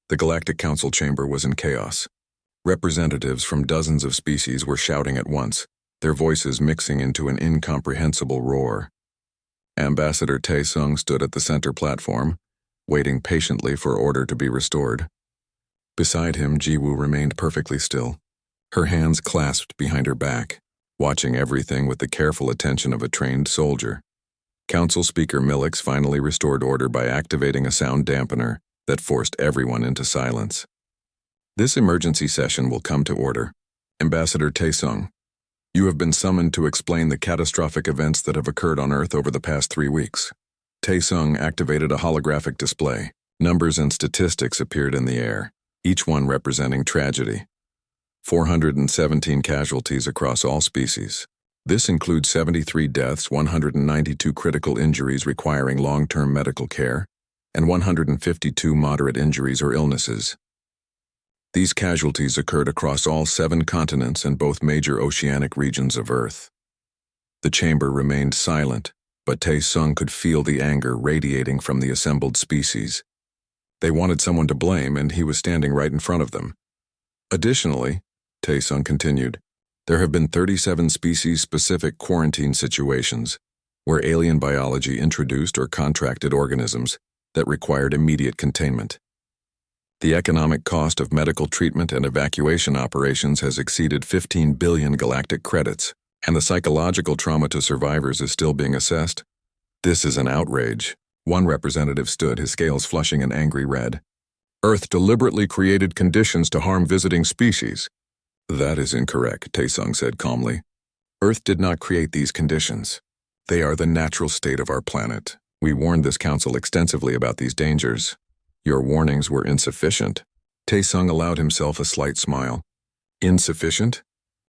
The Galactic Council chamber was in chaos. Representatives from dozens of species were shouting at once, their voices mixing into an incomprehensible roar. Ambassador Tae-sung stood at the center platform, waiting patiently for order to be restored. Beside him, Ji-woo remained perfectly still, her hands clasped behind her back, watching everything with the careful attention of a trained soldier. Council Speaker Millix finally restored order by activating a sound dampener that forced everyone into silence. This emergency session will come to order. Ambassador Tae-sung, you have been summoned to explain the catastrophic events that have occurred on Earth over the past 3 weeks. Tae-sung activated a holographic display. Numbers and statistics appeared in the air, each one representing tragedy. 417 casualties across all species. This includes 73 deaths, 192 critical injuries requiring long-term medical care, and 152 moderate injuries or illnesses. These casualties occurred across all 7 continents and both major oceanic regions of Earth. The chamber remained silent, but Tae-sung could feel the anger radiating from the assembled species. They wanted someone to blame, and he was standing right in front of them. Additionally, Tae-sung continued, there have been 37 species-specific quarantine situations, where alien biology introduced or contracted organisms that required immediate containment. The economic cost of medical treatment and evacuation operations has exceeded 15 billion galactic credits, and the psychological trauma to survivors is still being assessed. This is an outrage. One representative stood, his scales flushing an angry red. Earth deliberately created conditions to harm visiting species. That is incorrect, Tae-sung said calmly. Earth did not create these conditions. They are the natural state of our planet. We warned this council extensively about these dangers. Your warnings were insufficient. Tae-sung allowed himself a slight smile. Insufficient?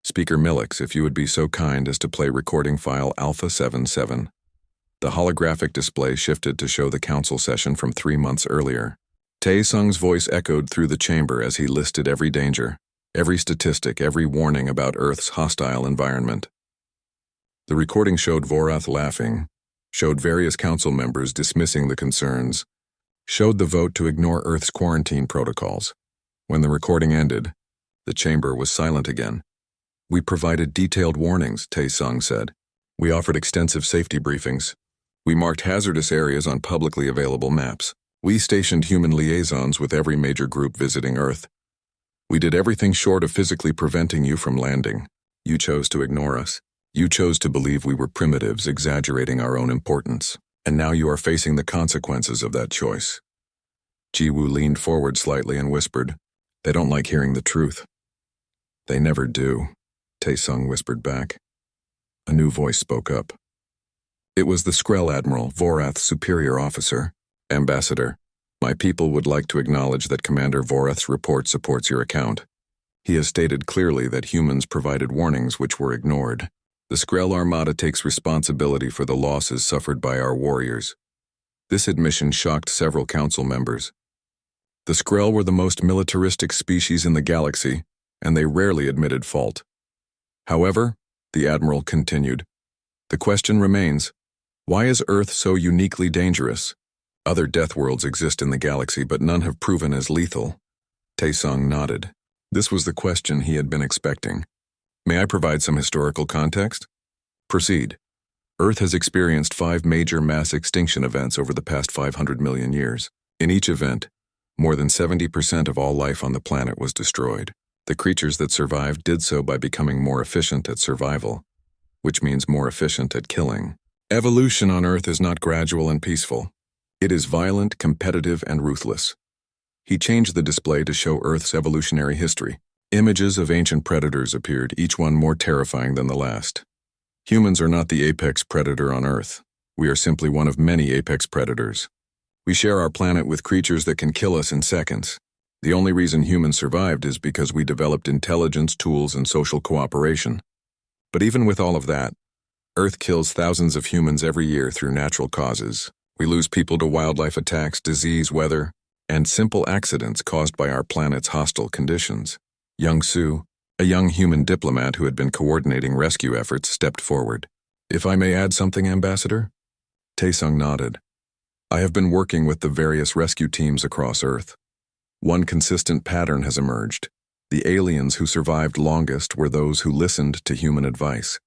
Speaker Millix, if you would be so kind as to play recording file Alpha 77. The holographic display shifted to show the council session from 3 months earlier. Tae-sung's voice echoed through the chamber as he listed every danger, every statistic, every warning about Earth's hostile environment. The recording showed Vorath laughing, showed various council members dismissing the concerns, showed the vote to ignore Earth's quarantine protocols. When the recording ended, the chamber was silent again. We provided detailed warnings, Tae-sung said. We offered extensive safety briefings. We marked hazardous areas on publicly available maps. We stationed human liaisons with every major group visiting Earth. We did everything short of physically preventing you from landing. You chose to ignore us. You chose to believe we were primitives, exaggerating our own importance. And now you are facing the consequences of that choice. Ji-woo leaned forward slightly and whispered, they don't like hearing the truth. They never do, Tae-sung whispered back. A new voice spoke up. It was the Skrell Admiral, Vorath's superior officer. Ambassador, my people would like to acknowledge that Commander Vorath's report supports your account. He has stated clearly that humans provided warnings which were ignored. The Skrell Armada takes responsibility for the losses suffered by our warriors. This admission shocked several council members. The Skrell were the most militaristic species in the galaxy, and they rarely admitted fault. However, the Admiral continued, the question remains, why is Earth so uniquely dangerous? Other death worlds exist in the galaxy, but none have proven as lethal. Tae-sung nodded. This was the question he had been expecting. May I provide some historical context? Proceed. Earth has experienced 5 major mass extinction events over the past 500 million years. In each event, more than 70% of all life on the planet was destroyed. The creatures that survived did so by becoming more efficient at survival, which means more efficient at killing. Evolution on Earth is not gradual and peaceful. It is violent, competitive, and ruthless. He changed the display to show Earth's evolutionary history. Images of ancient predators appeared, each one more terrifying than the last. Humans are not the apex predator on Earth. We are simply one of many apex predators. We share our planet with creatures that can kill us in seconds. The only reason humans survived is because we developed intelligence, tools, and social cooperation. But even with all of that, Earth kills thousands of humans every year through natural causes. We lose people to wildlife attacks, disease, weather, and simple accidents caused by our planet's hostile conditions. Young Su, a young human diplomat who had been coordinating rescue efforts, stepped forward. If I may add something, Ambassador? Tae-sung nodded. I have been working with the various rescue teams across Earth. One consistent pattern has emerged. The aliens who survived longest were those who listened to human advice.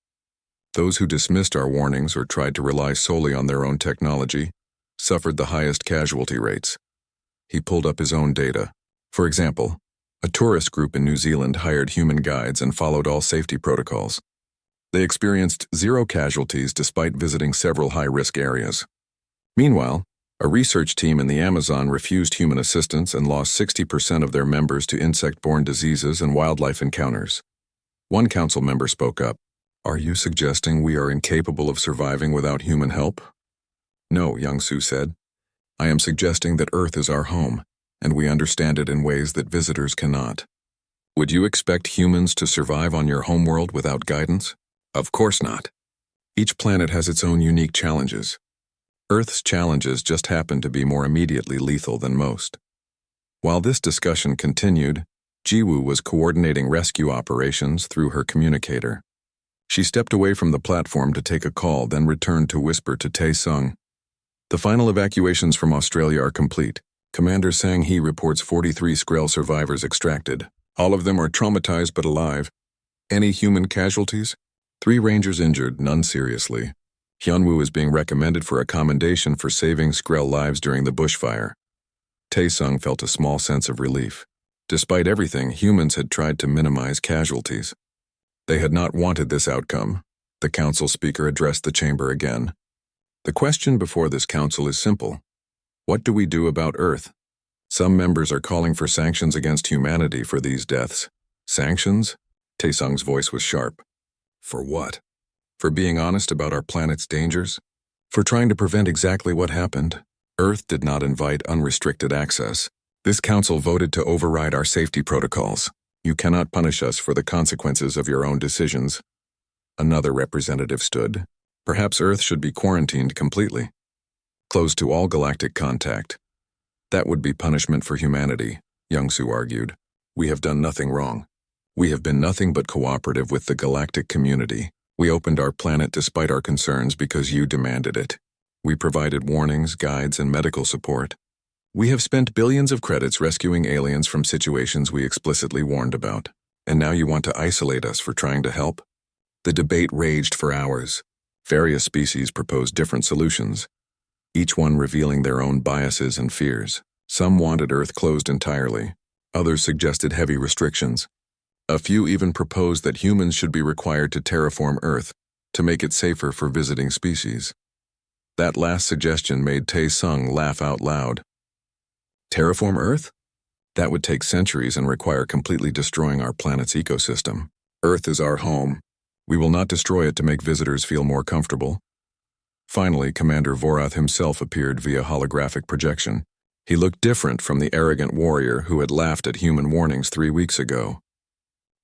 Those who dismissed our warnings or tried to rely solely on their own technology suffered the highest casualty rates. He pulled up his own data. For example, a tourist group in New Zealand hired human guides and followed all safety protocols. They experienced 0 casualties despite visiting several high-risk areas. Meanwhile, a research team in the Amazon refused human assistance and lost 60% of their members to insect-borne diseases and wildlife encounters. One council member spoke up. "Are you suggesting we are incapable of surviving without human help?" "No," Young-Soo said. "I am suggesting that Earth is our home, and we understand it in ways that visitors cannot. Would you expect humans to survive on your homeworld without guidance? Of course not. Each planet has its own unique challenges. Earth's challenges just happen to be more immediately lethal than most." While this discussion continued, Jiwoo was coordinating rescue operations through her communicator. She stepped away from the platform to take a call, then returned to whisper to Tae-sung. "The final evacuations from Australia are complete. Commander Sang-hee reports 43 Skrell survivors extracted. All of them are traumatized but alive. Any human casualties? 3 rangers injured, none seriously. Hyunwoo is being recommended for a commendation for saving Skrell lives during the bushfire." Tae-sung felt a small sense of relief. Despite everything, humans had tried to minimize casualties. They had not wanted this outcome. The council speaker addressed the chamber again. "The question before this council is simple. What do we do about Earth? Some members are calling for sanctions against humanity for these deaths." "Sanctions?" Tae-sung's voice was sharp. "For what? For being honest about our planet's dangers? For trying to prevent exactly what happened? Earth did not invite unrestricted access. This council voted to override our safety protocols. You cannot punish us for the consequences of your own decisions." Another representative stood. "Perhaps Earth should be quarantined completely. Closed to all galactic contact. That would be punishment for humanity," Young-Soo argued. "We have done nothing wrong. We have been nothing but cooperative with the galactic community. We opened our planet despite our concerns because you demanded it. We provided warnings, guides, and medical support. We have spent billions of credits rescuing aliens from situations we explicitly warned about. And now you want to isolate us for trying to help?" The debate raged for hours. Various species proposed different solutions, each one revealing their own biases and fears. Some wanted Earth closed entirely. Others suggested heavy restrictions. A few even proposed that humans should be required to terraform Earth to make it safer for visiting species. That last suggestion made Tae-sung laugh out loud. Terraform Earth? That would take centuries and require completely destroying our planet's ecosystem. Earth is our home. We will not destroy it to make visitors feel more comfortable. Finally, Commander Vorath himself appeared via holographic projection. He looked different from the arrogant warrior who had laughed at human warnings 3 weeks ago.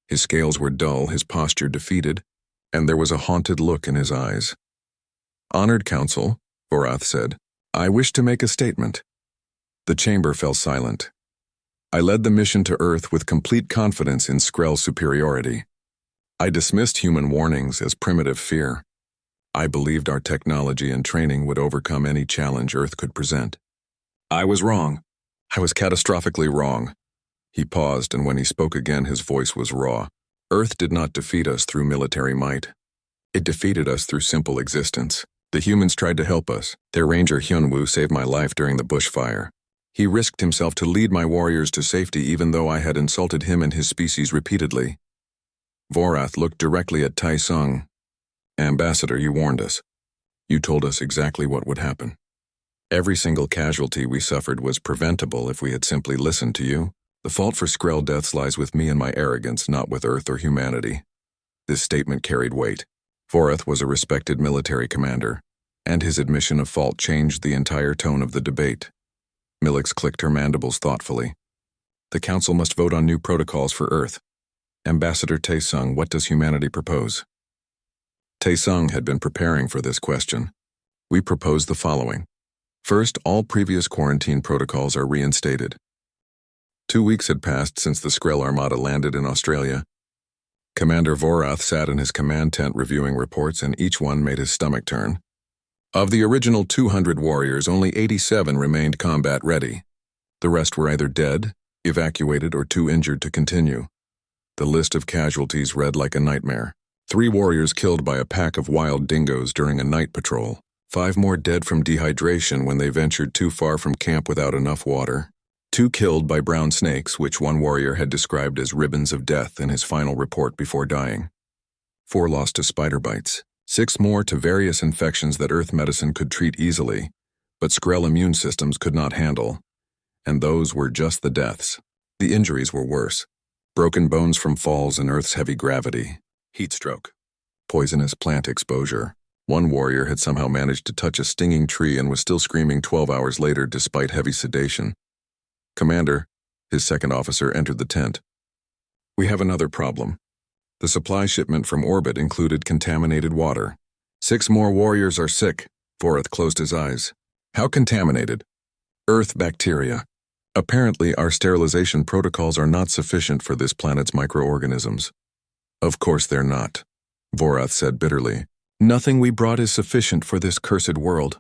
His scales were dull, his posture defeated, and there was a haunted look in his eyes. "Honored Council," Vorath said, "I wish to make a statement." The chamber fell silent. "I led the mission to Earth with complete confidence in Skrell's superiority. I dismissed human warnings as primitive fear. I believed our technology and training would overcome any challenge Earth could present. I was wrong. I was catastrophically wrong." He paused, and when he spoke again, his voice was raw. "Earth did not defeat us through military might. It defeated us through simple existence. The humans tried to help us. Their ranger Hyunwoo saved my life during the bushfire. He risked himself to lead my warriors to safety even though I had insulted him and his species repeatedly." Vorath looked directly at Tae-sung. "Ambassador, you warned us. You told us exactly what would happen. Every single casualty we suffered was preventable if we had simply listened to you. The fault for Skrell deaths lies with me and my arrogance, not with Earth or humanity." This statement carried weight. Vorath was a respected military commander, and his admission of fault changed the entire tone of the debate. Millix clicked her mandibles thoughtfully. "The Council must vote on new protocols for Earth. Ambassador Tae-sung, what does humanity propose?" Tae-sung had been preparing for this question. "We propose the following. First, all previous quarantine protocols are reinstated." 2 weeks had passed since the Skrell Armada landed in Australia. Commander Vorath sat in his command tent reviewing reports, and each one made his stomach turn. Of the original 200 warriors, only 87 remained combat ready. The rest were either dead, evacuated or too injured to continue. The list of casualties read like a nightmare. 3 warriors killed by a pack of wild dingoes during a night patrol. 5 more dead from dehydration when they ventured too far from camp without enough water. 2 killed by brown snakes, which one warrior had described as ribbons of death in his final report before dying. 4 lost to spider bites. 6 more to various infections that Earth medicine could treat easily, but Skrell immune systems could not handle. And those were just the deaths. The injuries were worse. Broken bones from falls in Earth's heavy gravity. Heat stroke. Poisonous plant exposure. One warrior had somehow managed to touch a stinging tree and was still screaming 12 hours later despite heavy sedation. Commander, his second officer entered the tent. We have another problem. The supply shipment from orbit included contaminated water. 6 more warriors are sick. Vorath closed his eyes. How contaminated? Earth bacteria. Apparently, our sterilization protocols are not sufficient for this planet's microorganisms. Of course they're not, Vorath said bitterly. Nothing we brought is sufficient for this cursed world.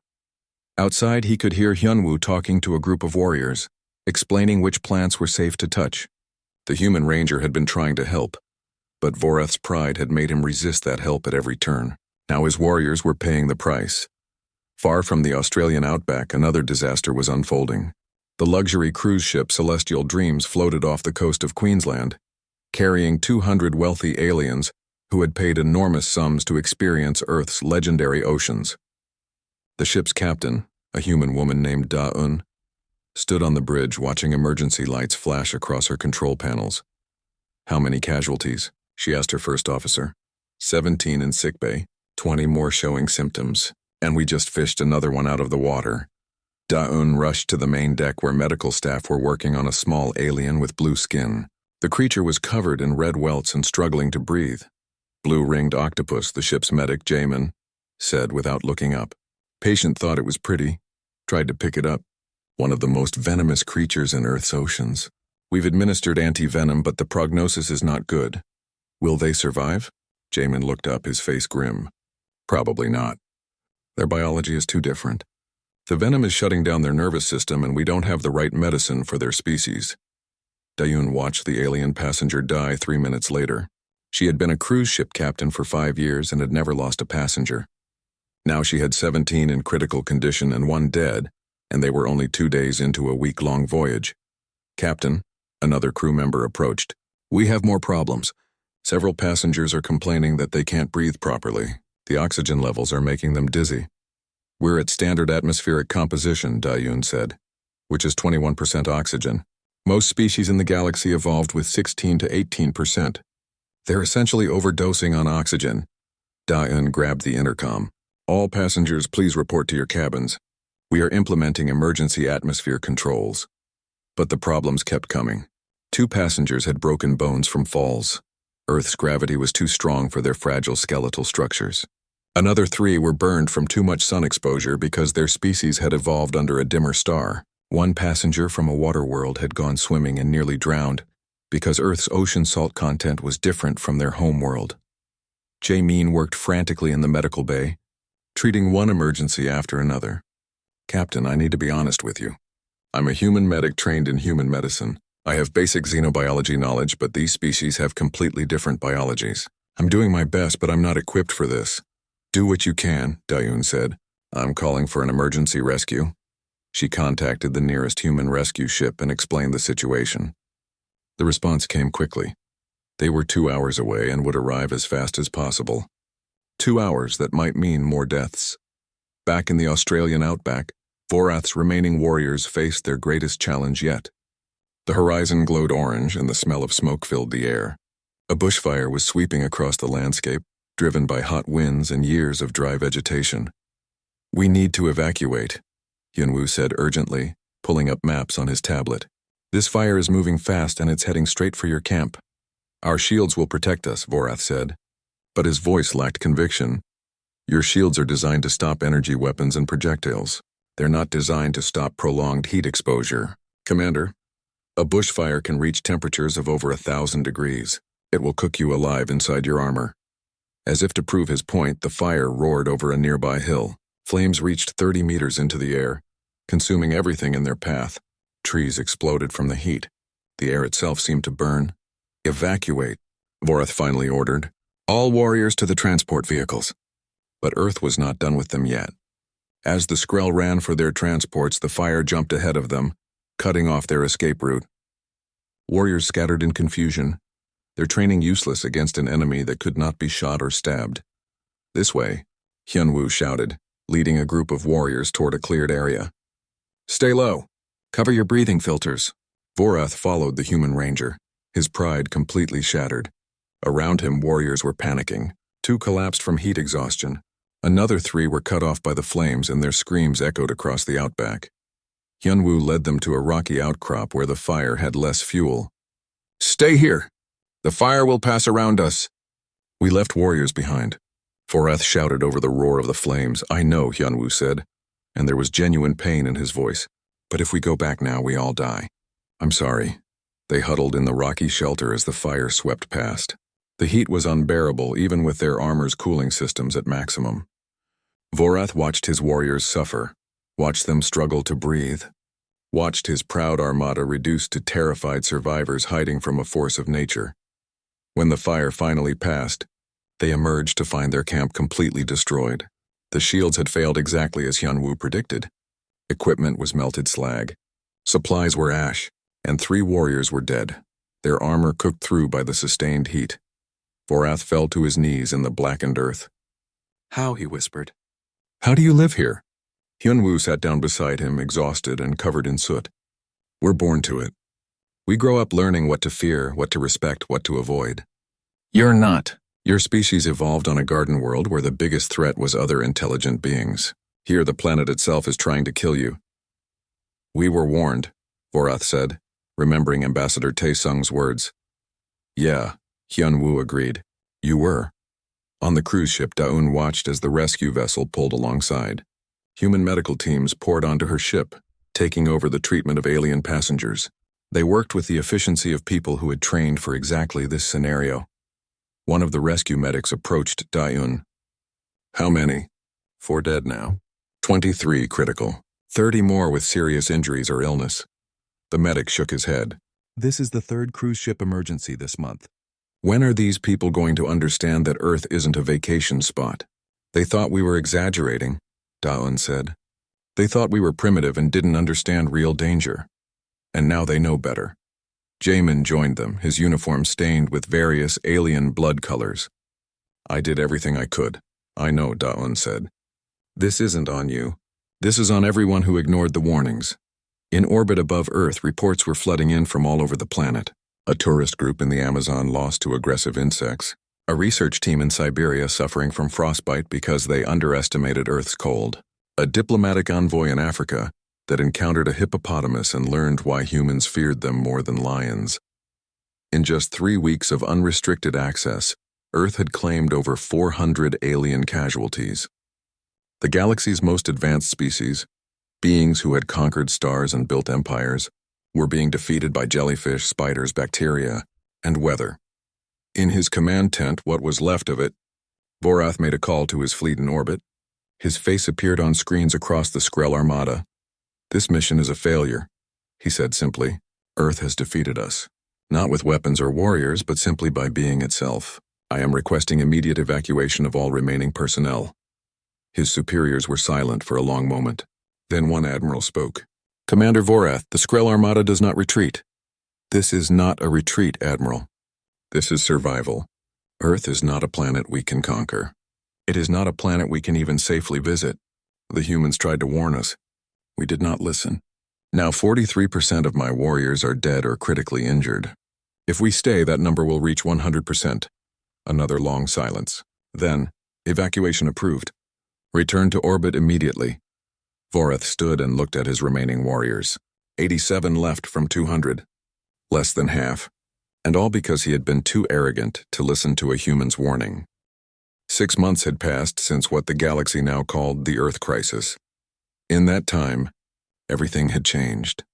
Outside, he could hear Hyunwoo talking to a group of warriors, explaining which plants were safe to touch. The human ranger had been trying to help, but Vorath's pride had made him resist that help at every turn. Now his warriors were paying the price. Far from the Australian outback, another disaster was unfolding. The luxury cruise ship Celestial Dreams floated off the coast of Queensland, carrying 200 wealthy aliens who had paid enormous sums to experience Earth's legendary oceans. The ship's captain, a human woman named Da-un, stood on the bridge watching emergency lights flash across her control panels. How many casualties? She asked her first officer. 17 in sickbay, 20 more showing symptoms, and we just fished another one out of the water. Da-un rushed to the main deck where medical staff were working on a small alien with blue skin. The creature was covered in red welts and struggling to breathe. Blue-ringed octopus, the ship's medic, Jamin, said without looking up. Patient thought it was pretty, tried to pick it up. One of the most venomous creatures in Earth's oceans. We've administered anti-venom, but the prognosis is not good. Will they survive? Jamin looked up, his face grim. Probably not. Their biology is too different. The venom is shutting down their nervous system, and we don't have the right medicine for their species. Da-un watched the alien passenger die 3 minutes later. She had been a cruise ship captain for 5 years and had never lost a passenger. Now she had 17 in critical condition and 1 dead, and they were only 2 days into a week-long voyage. Captain, another crew member approached. We have more problems. Several passengers are complaining that they can't breathe properly. The oxygen levels are making them dizzy. We're at standard atmospheric composition, Da-un said, which is 21% oxygen. Most species in the galaxy evolved with 16 to 18%. They're essentially overdosing on oxygen. Da-un grabbed the intercom. All passengers, please report to your cabins. We are implementing emergency atmosphere controls. But the problems kept coming. 2 passengers had broken bones from falls. Earth's gravity was too strong for their fragile skeletal structures. Another 3 were burned from too much sun exposure because their species had evolved under a dimmer star. 1 passenger from a water world had gone swimming and nearly drowned because Earth's ocean salt content was different from their home world. Jamin worked frantically in the medical bay, treating one emergency after another. Captain, I need to be honest with you. I'm a human medic trained in human medicine. I have basic xenobiology knowledge, but these species have completely different biologies. I'm doing my best, but I'm not equipped for this. Do what you can, Da-un said. I'm calling for an emergency rescue. She contacted the nearest human rescue ship and explained the situation. The response came quickly. They were 2 hours away and would arrive as fast as possible. 2 hours that might mean more deaths. Back in the Australian outback, Vorath's remaining warriors faced their greatest challenge yet. The horizon glowed orange and the smell of smoke filled the air. A bushfire was sweeping across the landscape, driven by hot winds and years of dry vegetation. We need to evacuate, Hyunwoo said urgently, pulling up maps on his tablet. This fire is moving fast and it's heading straight for your camp. Our shields will protect us, Vorath said. But his voice lacked conviction. Your shields are designed to stop energy weapons and projectiles. They're not designed to stop prolonged heat exposure. Commander, a bushfire can reach temperatures of over 1,000 degrees. It will cook you alive inside your armor. As if to prove his point, the fire roared over a nearby hill. Flames reached 30 meters into the air, consuming everything in their path. Trees exploded from the heat. The air itself seemed to burn. "Evacuate," Vorath finally ordered. "All warriors to the transport vehicles." But Earth was not done with them yet. As the Skrell ran for their transports, the fire jumped ahead of them, cutting off their escape route. Warriors scattered in confusion, their training useless against an enemy that could not be shot or stabbed. "This way," Hyunwoo shouted, leading a group of warriors toward a cleared area. "Stay low. Cover your breathing filters." Vorath followed the human ranger, his pride completely shattered. Around him, warriors were panicking. 2 collapsed from heat exhaustion. Another 3 were cut off by the flames, and their screams echoed across the outback. Hyunwoo led them to a rocky outcrop where the fire had less fuel. "Stay here. The fire will pass around us." "We left warriors behind." Vorath shouted over the roar of the flames. "I know," Hyunwoo said, and there was genuine pain in his voice. "But if we go back now, we all die." "I'm sorry." They huddled in the rocky shelter as the fire swept past. The heat was unbearable, even with their armor's cooling systems at maximum. Vorath watched his warriors suffer, watched them struggle to breathe, watched his proud armada reduced to terrified survivors hiding from a force of nature. When the fire finally passed, they emerged to find their camp completely destroyed. The shields had failed exactly as Hyunwoo predicted. Equipment was melted slag. Supplies were ash, and 3 warriors were dead, their armor cooked through by the sustained heat. Vorath fell to his knees in the blackened earth. "How?" he whispered. "How do you live here?" Hyunwoo sat down beside him, exhausted and covered in soot. "We're born to it. We grow up learning what to fear, what to respect, what to avoid. You're not. Your species evolved on a garden world where the biggest threat was other intelligent beings. Here the planet itself is trying to kill you." "We were warned," Vorath said, remembering Ambassador Taesung's words. "Yeah," Hyunwoo agreed. "You were." On the cruise ship, Daun watched as the rescue vessel pulled alongside. Human medical teams poured onto her ship, taking over the treatment of alien passengers. They worked with the efficiency of people who had trained for exactly this scenario. One of the rescue medics approached Daun. "How many?" "4 dead now. 23 critical. 30 more with serious injuries or illness." The medic shook his head. "This is the 3rd cruise ship emergency this month. When are these people going to understand that Earth isn't a vacation spot?" "They thought we were exaggerating," Daun said. "They thought we were primitive and didn't understand real danger. And now they know better." Jamin joined them, his uniform stained with various alien blood colors. "I did everything I could." "I know," Daun said. "This isn't on you. This is on everyone who ignored the warnings." In orbit above Earth, reports were flooding in from all over the planet. A tourist group in the Amazon lost to aggressive insects. A research team in Siberia suffering from frostbite because they underestimated Earth's cold. A diplomatic envoy in Africa that encountered a hippopotamus and learned why humans feared them more than lions. In just 3 weeks of unrestricted access, Earth had claimed over 400 alien casualties. The galaxy's most advanced species, beings who had conquered stars and built empires, were being defeated by jellyfish, spiders, bacteria, and weather. In his command tent, what was left of it, Vorath made a call to his fleet in orbit. His face appeared on screens across the Skrell armada. "This mission is a failure," he said simply. "Earth has defeated us. Not with weapons or warriors, but simply by being itself. I am requesting immediate evacuation of all remaining personnel." His superiors were silent for a long moment. Then one admiral spoke. "Commander Vorath, the Skrell armada does not retreat." "This is not a retreat, Admiral. This is survival. Earth is not a planet we can conquer. It is not a planet we can even safely visit. The humans tried to warn us. We did not listen. Now 43% of my warriors are dead or critically injured. If we stay, that number will reach 100%. Another long silence. Then, evacuation approved. Return to orbit immediately. Vorath stood and looked at his remaining warriors. 87 left from 200. Less than half. And all because he had been too arrogant to listen to a human's warning. 6 months had passed since what the galaxy now called the Earth Crisis. In that time, everything had changed.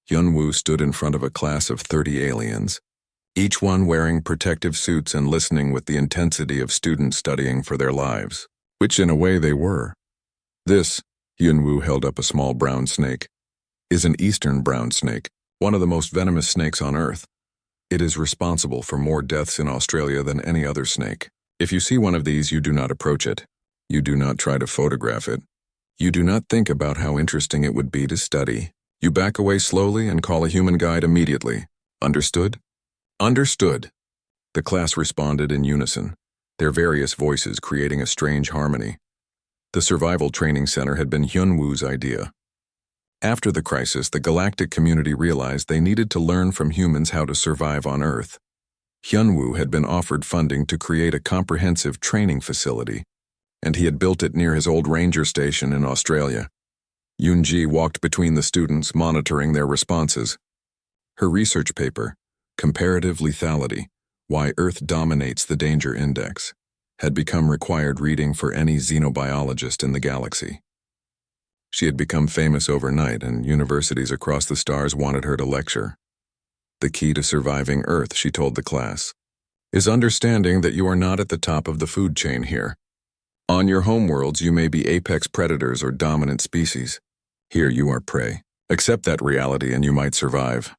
Hyunwoo stood in front of a class of 30 aliens, each one wearing protective suits and listening with the intensity of students studying for their lives, which in a way they were. "This," Hyunwoo held up a small brown snake, "is an eastern brown snake. one of the most venomous snakes on Earth. It is responsible for more deaths in Australia than any other snake. If you see one of these, you do not approach it. You do not try to photograph it. You do not think about how interesting it would be to study. You back away slowly and call a human guide immediately. Understood? Understood. The class responded in unison, their various voices creating a strange harmony. The Survival Training Center had been Hyunwoo's idea. After the crisis, the galactic community realized they needed to learn from humans how to survive on Earth. Hyunwoo had been offered funding to create a comprehensive training facility, and he had built it near his old ranger station in Australia. Yoonji walked between the students, monitoring their responses. Her research paper, Comparative Lethality, Why Earth Dominates the Danger Index, had become required reading for any xenobiologist in the galaxy. She had become famous overnight, and universities across the stars wanted her to lecture. The key to surviving Earth, she told the class, is understanding that you are not at the top of the food chain here. On your homeworlds, you may be apex predators or dominant species. Here you are prey. Accept that reality and you might survive.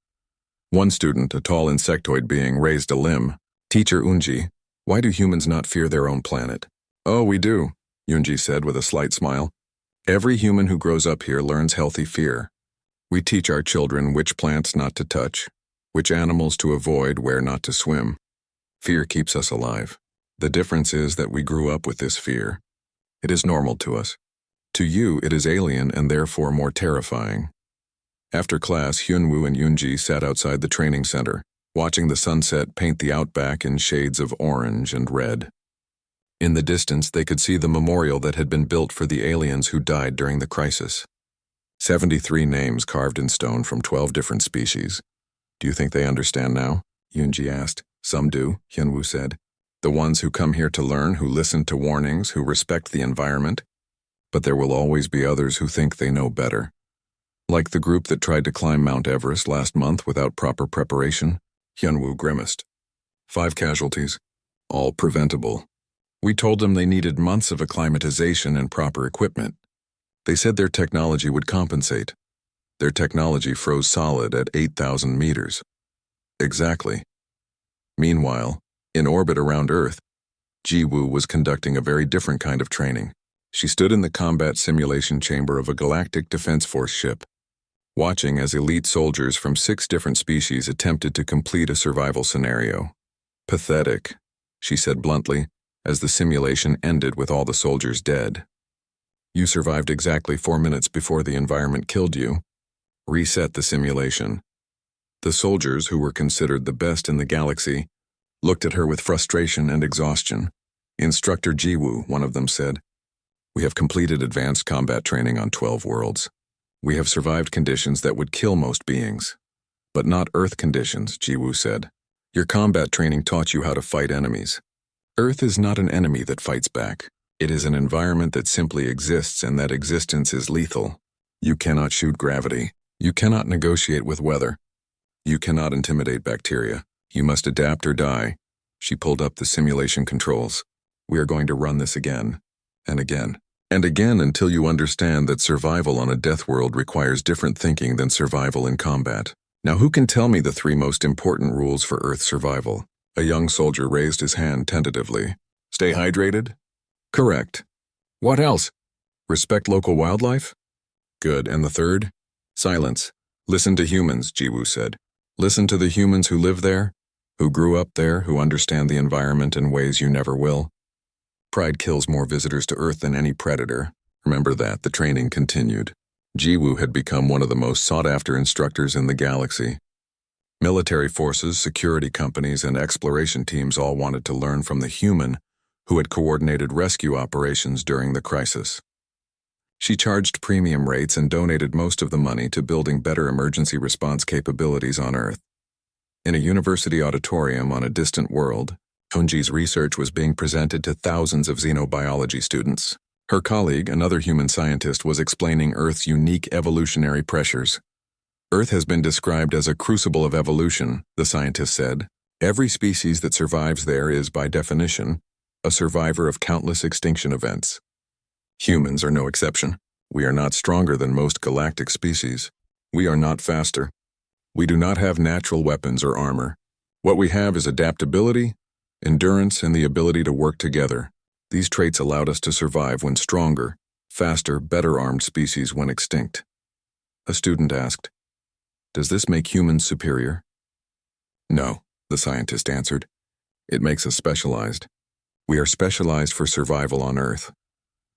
One student, a tall insectoid being, raised a limb. Teacher Unji, why do humans not fear their own planet? Oh, we do, Yoonji said with a slight smile. Every human who grows up here learns healthy fear. We teach our children which plants not to touch, which animals to avoid, where not to swim. Fear keeps us alive. The difference is that we grew up with this fear. It is normal to us. To you, it is alien and therefore more terrifying. After class, Hyunwoo and Yoonji sat outside the training center, watching the sunset paint the outback in shades of orange and red. In the distance, they could see the memorial that had been built for the aliens who died during the crisis. 73 names carved in stone from 12 different species. Do you think they understand now? Yoonji asked. Some do, Hyunwoo said. The ones who come here to learn, who listen to warnings, who respect the environment. But there will always be others who think they know better. Like the group that tried to climb Mount Everest last month without proper preparation, Hyunwoo grimaced. 5 casualties, all preventable. We told them they needed months of acclimatization and proper equipment. They said their technology would compensate. Their technology froze solid at 8,000 meters. Exactly. Meanwhile, in orbit around Earth, Jiwoo was conducting a very different kind of training. She stood in the combat simulation chamber of a Galactic Defense Force ship, watching as elite soldiers from 6 different species attempted to complete a survival scenario. Pathetic, she said bluntly, as the simulation ended with all the soldiers dead. You survived exactly 4 minutes before the environment killed you. Reset the simulation. The soldiers, who were considered the best in the galaxy, looked at her with frustration and exhaustion. Instructor Jiwoo, one of them said, we have completed advanced combat training on 12 worlds. We have survived conditions that would kill most beings. But not Earth conditions, Jiwoo said. Your combat training taught you how to fight enemies. Earth is not an enemy that fights back. It is an environment that simply exists, and that existence is lethal. You cannot shoot gravity. You cannot negotiate with weather. You cannot intimidate bacteria. You must adapt or die. She pulled up the simulation controls. We are going to run this again, and again, and again until you understand that survival on a death world requires different thinking than survival in combat. Now, who can tell me the 3 most important rules for Earth survival? A young soldier raised his hand tentatively. Stay hydrated? Correct. What else? Respect local wildlife? Good. And the 3rd? Silence. Listen to humans, Jiwoo said. Listen to the humans who live there, who grew up there, who understand the environment in ways you never will. Pride kills more visitors to Earth than any predator. Remember that. The training continued. Jiwoo had become one of the most sought-after instructors in the galaxy. Military forces, security companies, and exploration teams all wanted to learn from the human who had coordinated rescue operations during the crisis. She charged premium rates and donated most of the money to building better emergency response capabilities on Earth. In a university auditorium on a distant world, Hunji's research was being presented to thousands of xenobiology students. Her colleague, another human scientist, was explaining Earth's unique evolutionary pressures. Earth has been described as a crucible of evolution, the scientist said. Every species that survives there is, by definition, a survivor of countless extinction events. Humans are no exception. We are not stronger than most galactic species. We are not faster. We do not have natural weapons or armor. What we have is adaptability, endurance, and the ability to work together. These traits allowed us to survive when stronger, faster, better-armed species went extinct. A student asked, "Does this make humans superior?" "No," the scientist answered. "It makes us specialized. We are specialized for survival on Earth.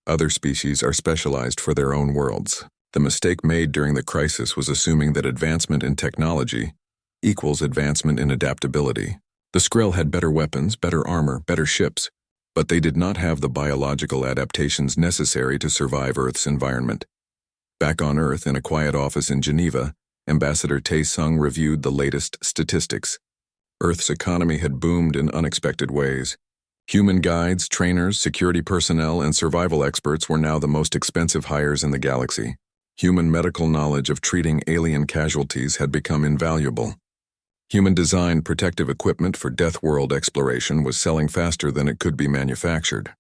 Other species are specialized for their own worlds. The mistake made during the crisis was assuming that advancement in technology equals advancement in adaptability. The Skrull had better weapons, better armor, better ships, but they did not have the biological adaptations necessary to survive Earth's environment." Back on Earth, in a quiet office in Geneva, Ambassador Tae-sung reviewed the latest statistics. Earth's economy had boomed in unexpected ways. Human guides, trainers, security personnel, and survival experts were now the most expensive hires in the galaxy. Human medical knowledge of treating alien casualties had become invaluable. Human-designed protective equipment for Death World exploration was selling faster than it could be manufactured.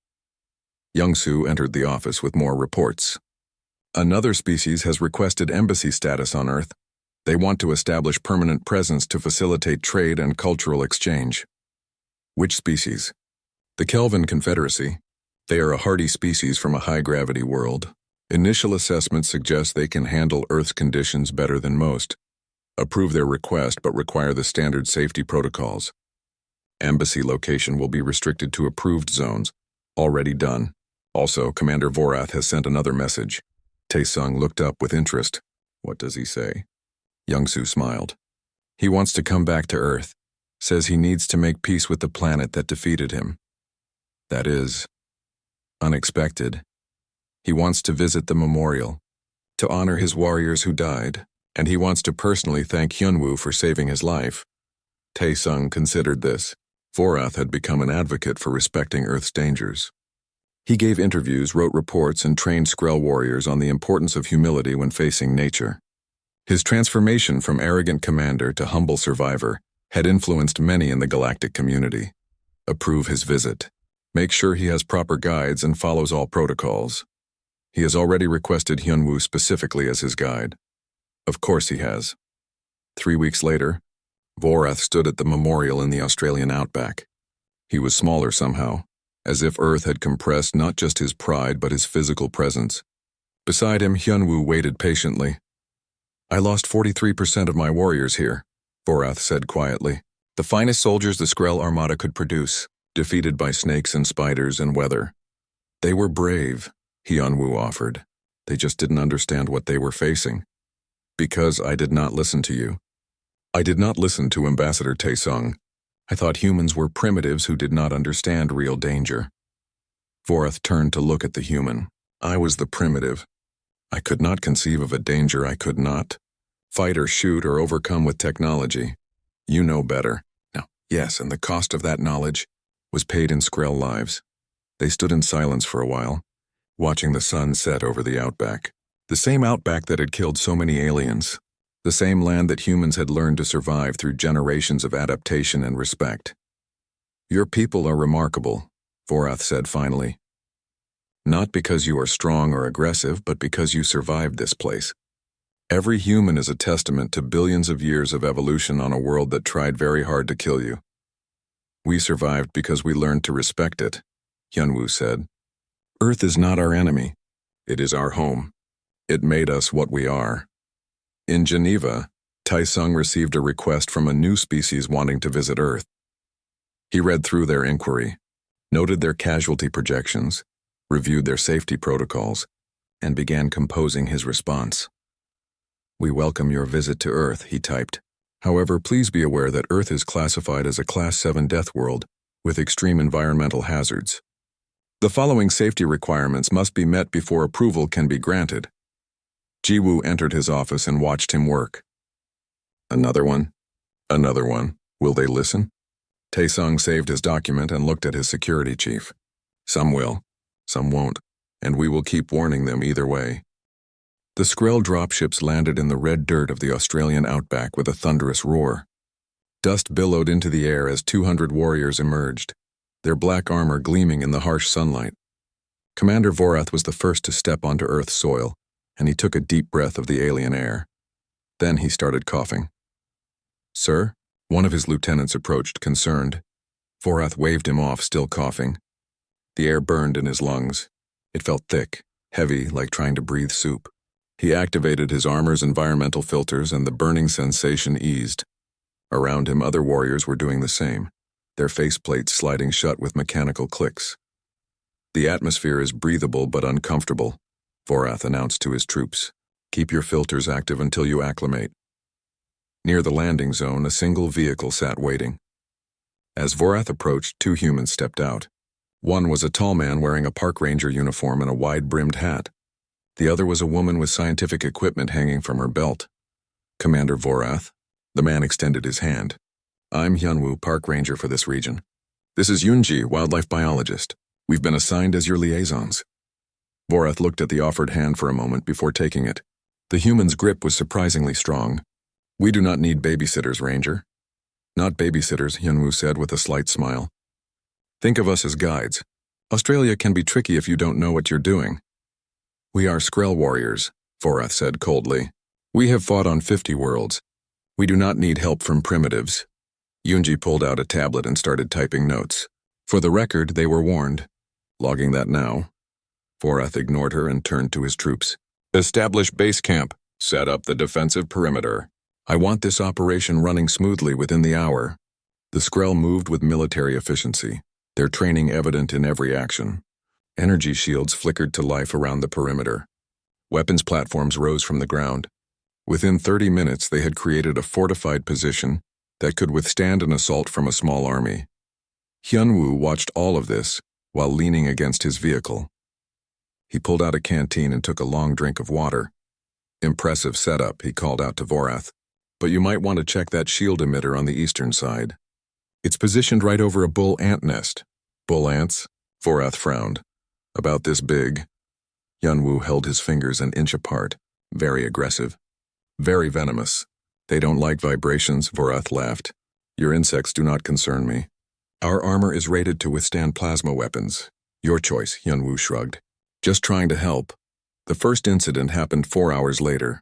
Young-soo entered the office with more reports. "Another species has requested embassy status on Earth. They want to establish permanent presence to facilitate trade and cultural exchange." "Which species?" "The Kelvin Confederacy. They are a hardy species from a high-gravity world. Initial assessments suggest they can handle Earth's conditions better than most. Approve their request but require the standard safety protocols. Embassy location will be restricted to approved zones. Already done. Also, Commander Vorath has sent another message." Tae-sung looked up with interest. "What does he say?" Young-soo smiled. "He wants to come back to Earth. Says he needs to make peace with the planet that defeated him. That is unexpected. He wants to visit the memorial, to honor his warriors who died, and he wants to personally thank Hyunwoo for saving his life." Tae-sung considered this. Vorath had become an advocate for respecting Earth's dangers. He gave interviews, wrote reports, and trained Skrull warriors on the importance of humility when facing nature. His transformation from arrogant commander to humble survivor had influenced many in the galactic community. Approve his visit. Make sure he has proper guides and follows all protocols. He has already requested Hyunwoo specifically as his guide. Of course he has. 3 weeks later, Vorath stood at the memorial in the Australian outback. He was smaller somehow, as if Earth had compressed not just his pride but his physical presence. Beside him, Hyunwoo waited patiently. "I lost 43% of my warriors here," Vorath said quietly. "The finest soldiers the Skrull Armada could produce, defeated by snakes and spiders and weather. They were brave," Hyunwoo offered. "They just didn't understand what they were facing. Because I did not listen to you. I did not listen to Ambassador Tae-sung. I thought humans were primitives who did not understand real danger." Vorath turned to look at the human. "I was the primitive. I could not conceive of a danger I could not fight or shoot or overcome with technology. You know better." "No, yes, and the cost of that knowledge was paid in Skrull lives." They stood in silence for a while, watching the sun set over the outback. The same outback that had killed so many aliens. The same land that humans had learned to survive through generations of adaptation and respect. "Your people are remarkable," Vorath said finally. "Not because you are strong or aggressive, but because you survived this place. Every human is a testament to billions of years of evolution on a world that tried very hard to kill you. We survived because we learned to respect it," Hyunwoo said. "Earth is not our enemy. It is our home. It made us what we are." In Geneva, Tae-sung received a request from a new species wanting to visit Earth. He read through their inquiry, noted their casualty projections, reviewed their safety protocols, and began composing his response. "We welcome your visit to Earth," he typed. "However, please be aware that Earth is classified as a Class 7 death world with extreme environmental hazards. The following safety requirements must be met before approval can be granted." Jiwoo entered his office and watched him work. "Another one? Another one. Will they listen?" Tae-sung saved his document and looked at his security chief. "Some will, some won't, and we will keep warning them either way." The Skrull dropships landed in the red dirt of the Australian outback with a thunderous roar. Dust billowed into the air as 200 warriors emerged, their black armor gleaming in the harsh sunlight. Commander Vorath was the first to step onto Earth's soil, and he took a deep breath of the alien air. Then he started coughing. Sir? One of his lieutenants approached, concerned. Vorath waved him off, still coughing. The air burned in his lungs. It felt thick, heavy, like trying to breathe soup. He activated his armor's environmental filters and the burning sensation eased. Around him, other warriors were doing the same, their faceplates sliding shut with mechanical clicks. The atmosphere is breathable but uncomfortable, Vorath announced to his troops. Keep your filters active until you acclimate. Near the landing zone, a single vehicle sat waiting. As Vorath approached, 2 humans stepped out. One was a tall man wearing a park ranger uniform and a wide-brimmed hat. The other was a woman with scientific equipment hanging from her belt. Commander Vorath. The man extended his hand. I'm Hyunwoo, park ranger for this region. This is Yoonji, wildlife biologist. We've been assigned as your liaisons. Vorath looked at the offered hand for a moment before taking it. The human's grip was surprisingly strong. We do not need babysitters, Ranger. Not babysitters, Hyunwoo said with a slight smile. Think of us as guides. Australia can be tricky if you don't know what you're doing. We are Skrell warriors, Vorath said coldly. We have fought on 50 worlds. We do not need help from primitives. Yoonji pulled out a tablet and started typing notes. For the record, they were warned. Logging that now. Vorath ignored her and turned to his troops. Establish base camp. Set up the defensive perimeter. I want this operation running smoothly within the hour. The Skrell moved with military efficiency, their training evident in every action. Energy shields flickered to life around the perimeter. Weapons platforms rose from the ground. Within 30 minutes, they had created a fortified position that could withstand an assault from a small army. Hyunwoo watched all of this while leaning against his vehicle. He pulled out a canteen and took a long drink of water. Impressive setup, he called out to Vorath. But you might want to check that shield emitter on the eastern side. It's positioned right over a bull ant nest. Bull ants? Vorath frowned. About this big. Hyunwoo held his fingers an inch apart. Very aggressive. Very venomous. They don't like vibrations, Vorath laughed. Your insects do not concern me. Our armor is rated to withstand plasma weapons. Your choice, Hyunwoo shrugged. Just trying to help. The first incident happened 4 hours later.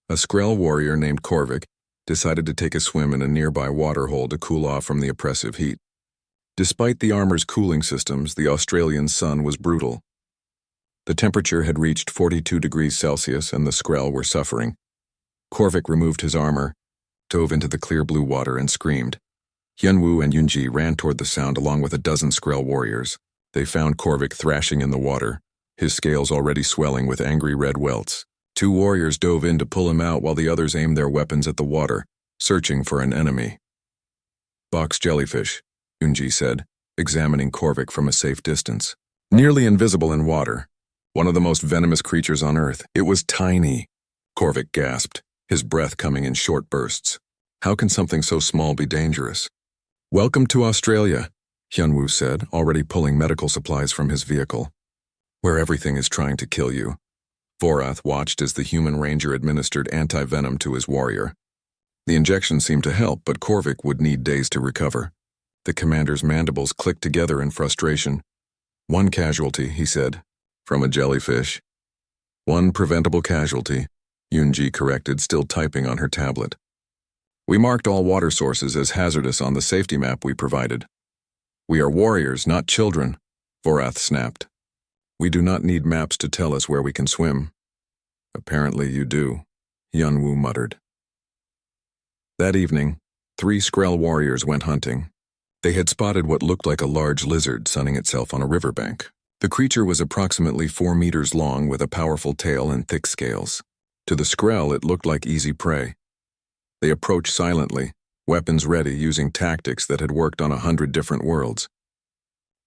A Skrell warrior named Korvik decided to take a swim in a nearby waterhole to cool off from the oppressive heat. Despite the armor's cooling systems, the Australian sun was brutal. The temperature had reached 42 degrees Celsius and the Skrell were suffering. Korvik removed his armor, dove into the clear blue water and screamed. Hyunwoo and Yoonji ran toward the sound along with a dozen Skrell warriors. They found Korvik thrashing in the water, his scales already swelling with angry red welts. 2 warriors dove in to pull him out while the others aimed their weapons at the water, searching for an enemy. Box jellyfish, Yoonji said, examining Korvik from a safe distance. Nearly invisible in water. One of the most venomous creatures on Earth. It was tiny. Korvik gasped, his breath coming in short bursts. How can something so small be dangerous? Welcome to Australia, Hyunwoo said, already pulling medical supplies from his vehicle. Where everything is trying to kill you. Vorath watched as the human ranger administered anti-venom to his warrior. The injection seemed to help, but Korvik would need days to recover. The commander's mandibles clicked together in frustration. 1 casualty, he said, from a jellyfish. 1 preventable casualty, Yoonji corrected, still typing on her tablet. We marked all water sources as hazardous on the safety map we provided. We are warriors, not children, Vorath snapped. We do not need maps to tell us where we can swim. Apparently you do, Hyunwoo muttered. That evening, 3 Skrell warriors went hunting. They had spotted what looked like a large lizard sunning itself on a riverbank. The creature was approximately 4 meters long with a powerful tail and thick scales. To the Skrell, it looked like easy prey. They approached silently, weapons ready, using tactics that had worked on 100 different worlds.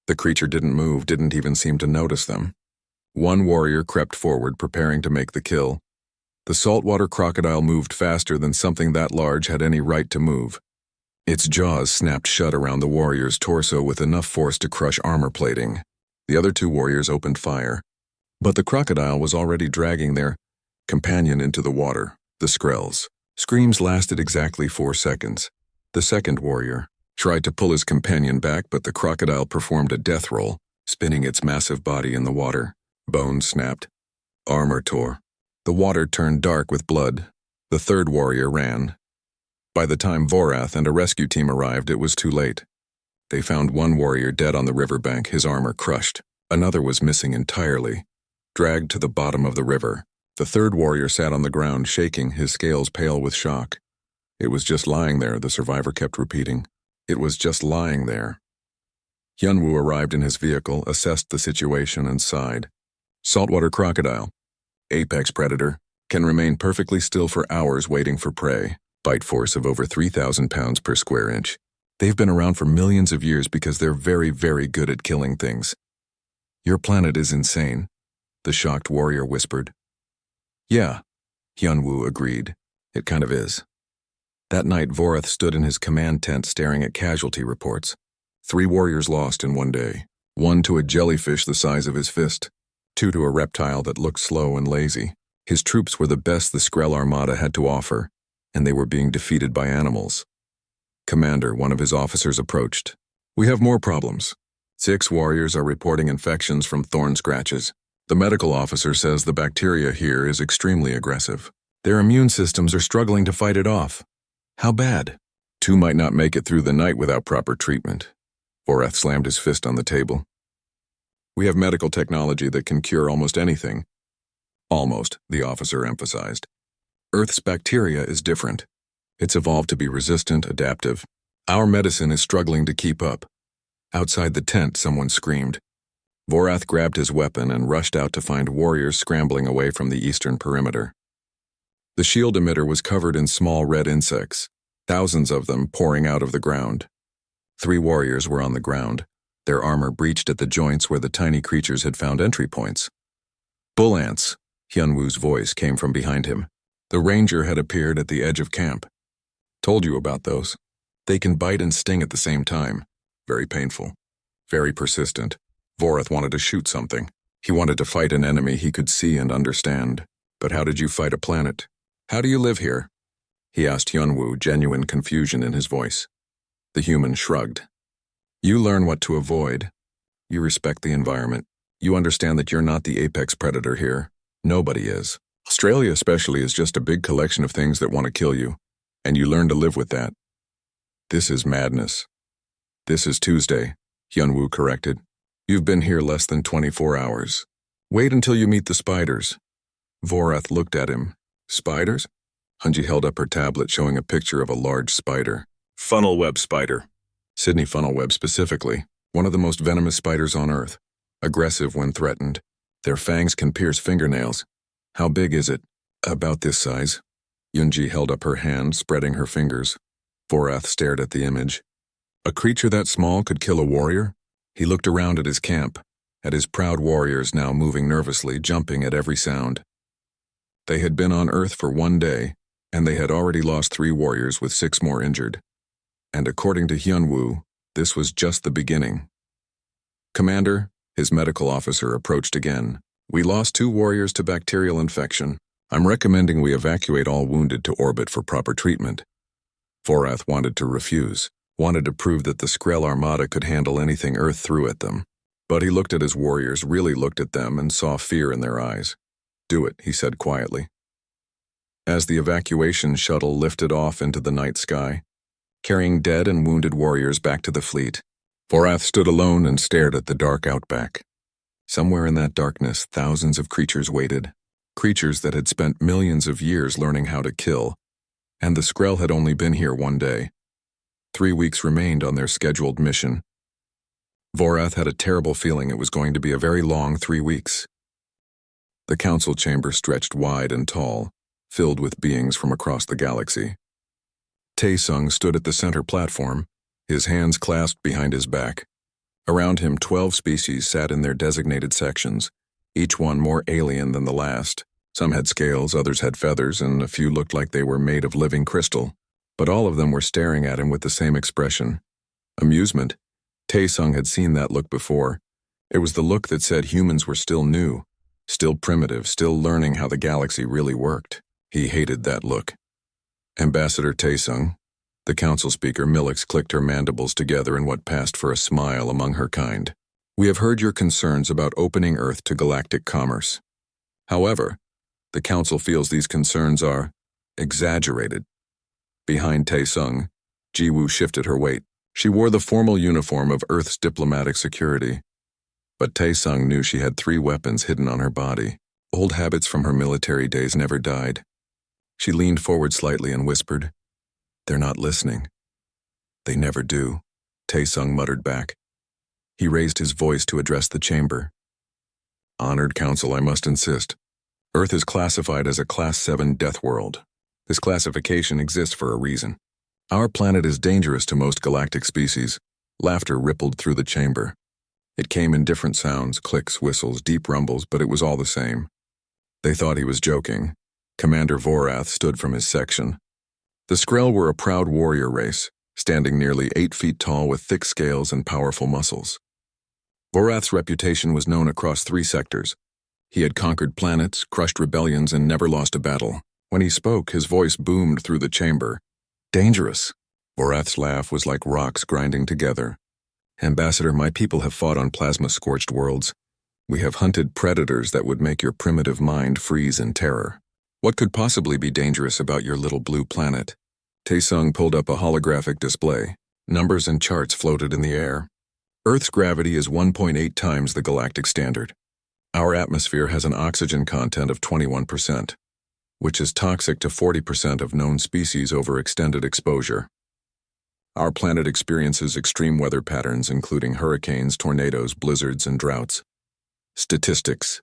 The creature didn't move, didn't even seem to notice them. 1 warrior crept forward, preparing to make the kill. The saltwater crocodile moved faster than something that large had any right to move. Its jaws snapped shut around the warrior's torso with enough force to crush armor plating. The other 2 warriors opened fire. But the crocodile was already dragging their companion into the water, the Skrells. Screams lasted exactly 4 seconds. The second warrior tried to pull his companion back, but the crocodile performed a death roll, spinning its massive body in the water. Bones snapped. Armor tore. The water turned dark with blood. The third warrior ran. By the time Vorath and a rescue team arrived, it was too late. They found one warrior dead on the riverbank, his armor crushed. Another was missing entirely, dragged to the bottom of the river. The third warrior sat on the ground, shaking, his scales pale with shock. It was just lying there, the survivor kept repeating. It was just lying there. Hyunwoo arrived in his vehicle, assessed the situation, and sighed. Saltwater crocodile, apex predator, can remain perfectly still for hours waiting for prey. Bite force of over 3,000 pounds per square inch. They've been around for millions of years because they're very, very good at killing things. Your planet is insane, the shocked warrior whispered. Yeah, Hyunwoo agreed. It kind of is. That night, Vorath stood in his command tent staring at casualty reports. 3 warriors lost in one day. 1 to a jellyfish the size of his fist. 2 to a reptile that looked slow and lazy. His troops were the best the Skrell Armada had to offer, and they were being defeated by animals. Commander, one of his officers approached. We have more problems. 6 warriors are reporting infections from thorn scratches. The medical officer says the bacteria here is extremely aggressive. Their immune systems are struggling to fight it off. How bad? 2 might not make it through the night without proper treatment. Vorath slammed his fist on the table. We have medical technology that can cure almost anything. Almost, the officer emphasized. Earth's bacteria is different. It's evolved to be resistant, adaptive. Our medicine is struggling to keep up. Outside the tent, someone screamed. Vorath grabbed his weapon and rushed out to find warriors scrambling away from the eastern perimeter. The shield emitter was covered in small red insects, thousands of them pouring out of the ground. 3 warriors were on the ground, their armor breached at the joints where the tiny creatures had found entry points. Bull ants, Hyunwoo's voice came from behind him. The ranger had appeared at the edge of camp. Told you about those. They can bite and sting at the same time. Very painful. Very persistent. Vorath wanted to shoot something. He wanted to fight an enemy he could see and understand. But how did you fight a planet? How do you live here? He asked Hyunwoo, genuine confusion in his voice. The human shrugged. You learn what to avoid. You respect the environment. You understand that you're not the apex predator here. Nobody is. Australia especially is just a big collection of things that want to kill you, and you learn to live with that. This is madness. This is Tuesday, Hyunwoo corrected. You've been here less than 24 hours. Wait until you meet the spiders. Vorath looked at him. Spiders? Hunji held up her tablet showing a picture of a large spider. Funnel web spider. Sydney funnel web specifically, one of the most venomous spiders on Earth. Aggressive when threatened. Their fangs can pierce fingernails. How big is it? About this size. Yunji held up her hand, spreading her fingers. Vorath stared at the image. A creature that small could kill a warrior? He looked around at his camp, at his proud warriors now moving nervously, jumping at every sound. They had been on Earth for 1 day, and they had already lost 3 warriors with 6 more injured. And according to Hyunwoo, this was just the beginning. Commander, his medical officer approached again. We lost 2 warriors to bacterial infection. I'm recommending we evacuate all wounded to orbit for proper treatment. Vorath wanted to refuse, wanted to prove that the Skrell Armada could handle anything Earth threw at them. But he looked at his warriors, really looked at them, and saw fear in their eyes. Do it, he said quietly. As the evacuation shuttle lifted off into the night sky, carrying dead and wounded warriors back to the fleet, Vorath stood alone and stared at the dark outback. Somewhere in that darkness, thousands of creatures waited. Creatures that had spent millions of years learning how to kill. And the Skrell had only been here 1 day. 3 weeks remained on their scheduled mission. Vorath had a terrible feeling it was going to be a very long 3 weeks. The council chamber stretched wide and tall, filled with beings from across the galaxy. Taesung stood at the center platform, his hands clasped behind his back. Around him, 12 species sat in their designated sections, each one more alien than the last. Some had scales, others had feathers, and a few looked like they were made of living crystal. But all of them were staring at him with the same expression. Amusement. Taesung had seen that look before. It was the look that said humans were still new, still primitive, still learning how the galaxy really worked. He hated that look. Ambassador Taesung, the council speaker Millix clicked her mandibles together in what passed for a smile among her kind. We have heard your concerns about opening Earth to galactic commerce. However, the council feels these concerns are exaggerated. Behind Tae-sung, Ji-woo shifted her weight. She wore the formal uniform of Earth's diplomatic security. But Tae-sung knew she had 3 weapons hidden on her body. Old habits from her military days never died. She leaned forward slightly and whispered, "They're not listening." "They never do," Tae-sung muttered back. He raised his voice to address the chamber. "Honored Council, I must insist. Earth is classified as a Class 7 death world. This classification exists for a reason. Our planet is dangerous to most galactic species." Laughter rippled through the chamber. It came in different sounds, clicks, whistles, deep rumbles, but it was all the same. They thought he was joking. Commander Vorath stood from his section. The Skrell were a proud warrior race, standing nearly 8 feet tall with thick scales and powerful muscles. Vorath's reputation was known across 3 sectors. He had conquered planets, crushed rebellions, and never lost a battle. When he spoke, his voice boomed through the chamber. "Dangerous." Vorath's laugh was like rocks grinding together. "Ambassador, my people have fought on plasma-scorched worlds. We have hunted predators that would make your primitive mind freeze in terror. What could possibly be dangerous about your little blue planet?" Tae-sung pulled up a holographic display. Numbers and charts floated in the air. Earth's gravity is 1.8 times the galactic standard. Our atmosphere has an oxygen content of 21%, which is toxic to 40% of known species over extended exposure. Our planet experiences extreme weather patterns, including hurricanes, tornadoes, blizzards, and droughts. Statistics.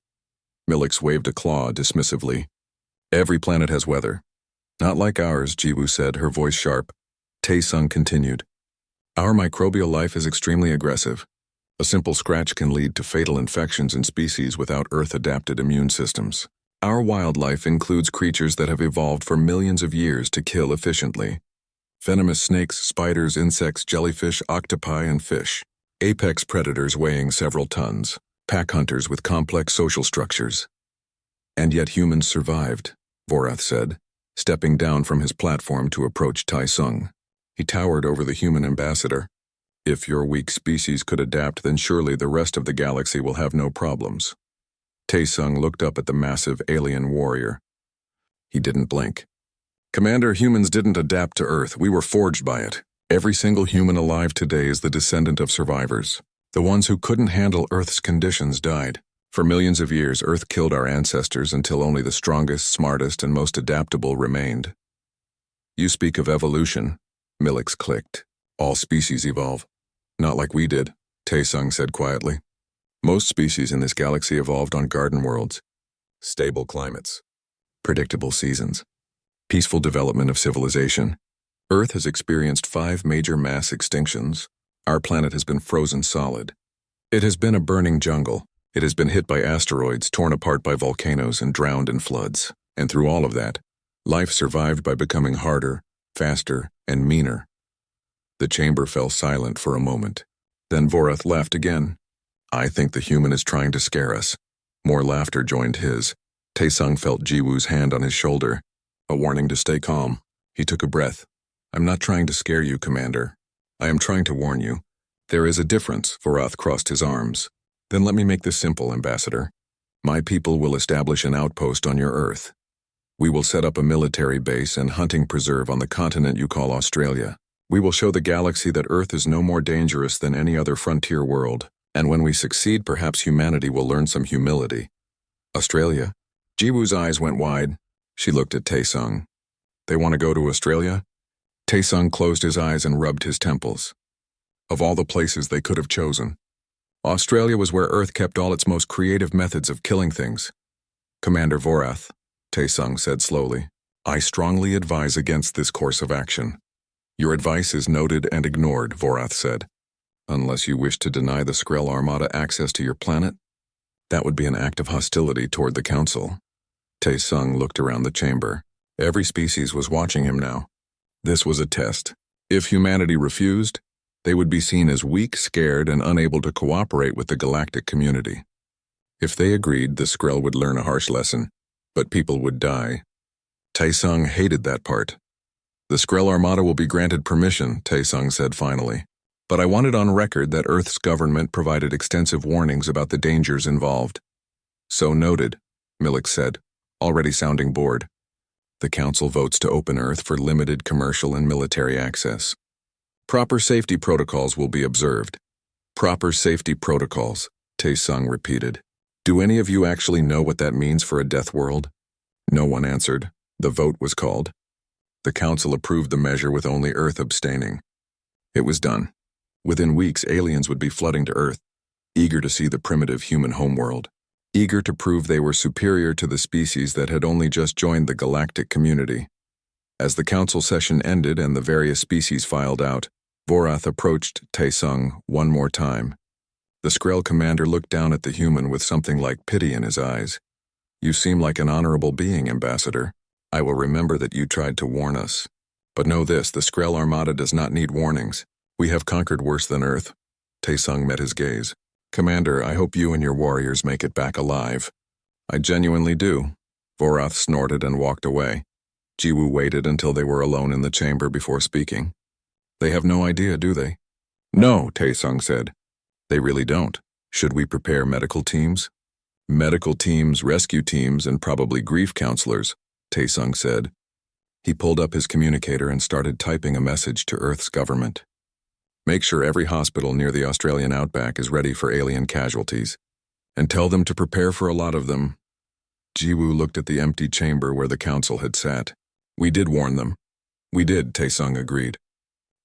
Millix waved a claw dismissively. "Every planet has weather. Not like ours," Ji-woo said, her voice sharp. Tae-sung continued. "Our microbial life is extremely aggressive. A simple scratch can lead to fatal infections in species without Earth-adapted immune systems. Our wildlife includes creatures that have evolved for millions of years to kill efficiently. Venomous snakes, spiders, insects, jellyfish, octopi, and fish. Apex predators weighing several tons. Pack hunters with complex social structures." "And yet humans survived," Vorath said, stepping down from his platform to approach Tae-sung. He towered over the human ambassador. "If your weak species could adapt, then surely the rest of the galaxy will have no problems." Tae-sung looked up at the massive alien warrior. He didn't blink. "Commander, humans didn't adapt to Earth. We were forged by it. Every single human alive today is the descendant of survivors. The ones who couldn't handle Earth's conditions died. For millions of years, Earth killed our ancestors until only the strongest, smartest, and most adaptable remained." "You speak of evolution," Millix clicked. "All species evolve. Not like we did," Tae-sung said quietly. "Most species in this galaxy evolved on garden worlds. Stable climates. Predictable seasons. Peaceful development of civilization. Earth has experienced 5 major mass extinctions. Our planet has been frozen solid. It has been a burning jungle. It has been hit by asteroids, torn apart by volcanoes, and drowned in floods. And through all of that, life survived by becoming harder, faster, and meaner." The chamber fell silent for a moment. Then Vorath laughed again. "I think the human is trying to scare us." More laughter joined his. Tae-sung felt Ji-woo's hand on his shoulder, a warning to stay calm. He took a breath. "I'm not trying to scare you, Commander. I am trying to warn you. There is a difference." Vorath crossed his arms. "Then let me make this simple, Ambassador. My people will establish an outpost on your Earth. We will set up a military base and hunting preserve on the continent you call Australia. We will show the galaxy that Earth is no more dangerous than any other frontier world. And when we succeed, perhaps humanity will learn some humility." "Australia?" Ji-woo's eyes went wide. She looked at Tae-sung. "They want to go to Australia?" Tae-sung closed his eyes and rubbed his temples. Of all the places they could have chosen, Australia was where Earth kept all its most creative methods of killing things. "Commander Vorath," Tae-sung said slowly, "I strongly advise against this course of action." "Your advice is noted and ignored," Vorath said. "Unless you wish to deny the Skrell Armada access to your planet? That would be an act of hostility toward the Council." Tae-sung looked around the chamber. Every species was watching him now. This was a test. If humanity refused, they would be seen as weak, scared, and unable to cooperate with the galactic community. If they agreed, the Skrell would learn a harsh lesson, but people would die. Tae-sung hated that part. "The Skrell Armada will be granted permission," Tae-sung said finally. "But I want it on record that Earth's government provided extensive warnings about the dangers involved." "So noted," Millix said, already sounding bored. The Council votes to open Earth for limited commercial and military access. Proper safety protocols will be observed. Proper safety protocols, Tae-sung repeated. Do any of you actually know what that means for a death world? No one answered. The vote was called. The Council approved the measure with only Earth abstaining. It was done. Within weeks, aliens would be flooding to Earth, eager to see the primitive human homeworld, eager to prove they were superior to the species that had only just joined the galactic community. As the council session ended and the various species filed out, Vorath approached Tae-sung one more time. The Skrell commander looked down at the human with something like pity in his eyes. You seem like an honorable being, Ambassador. I will remember that you tried to warn us. But know this, the Skrell Armada does not need warnings. We have conquered worse than Earth. Tae-sung met his gaze. Commander, I hope you and your warriors make it back alive. I genuinely do. Vorath snorted and walked away. Jiwoo waited until they were alone in the chamber before speaking. They have no idea, do they? No, Tae-sung said. They really don't. Should we prepare medical teams? Medical teams, rescue teams, and probably grief counselors, Tae-sung said. He pulled up his communicator and started typing a message to Earth's government. Make sure every hospital near the Australian outback is ready for alien casualties. And tell them to prepare for a lot of them. Jiwoo looked at the empty chamber where the council had sat. We did warn them. We did, Tae-sung agreed.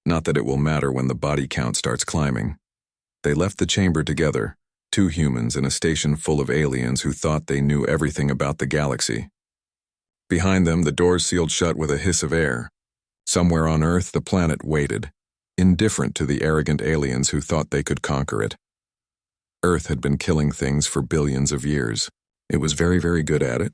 Not that it will matter when the body count starts climbing. They left the chamber together, two humans in a station full of aliens who thought they knew everything about the galaxy. Behind them, the doors sealed shut with a hiss of air. Somewhere on Earth, the planet waited, indifferent to the arrogant aliens who thought they could conquer it. Earth had been killing things for billions of years. It was very, very good at it.